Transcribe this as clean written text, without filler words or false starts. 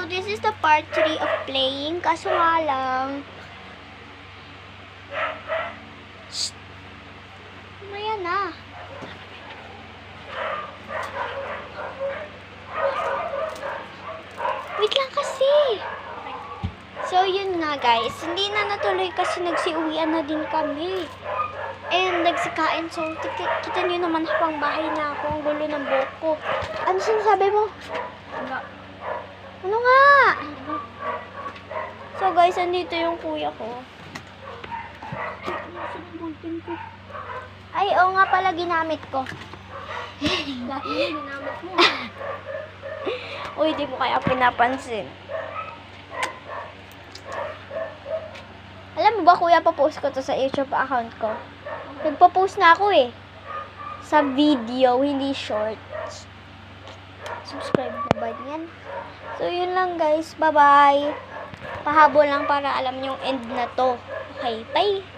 So, this is the part 3 of playing. Kaso nga lang, maya na. Wait lang kasi. So, yun nga guys. Hindi na natuloy kasi nagsiuwian na din kami. And nagsikain. So, kita nyo naman habang bahay na ako. Ang gulo ng buhok ko. Ano sinasabi mo? Ano nga? So guys, andito yung kuya ko. Ay, oo nga pala, ginamit ko. Ginamit mo. Uy, di mo kaya pinapansin. Alam mo ba, kuya, papost ko to sa YouTube account ko. Nagpo-post na ako eh. Sa video, hindi shorts. Subscribe na ba yan? So, yun lang guys. Bye-bye. Pahabol lang para alam yung end na to. Okay, bye!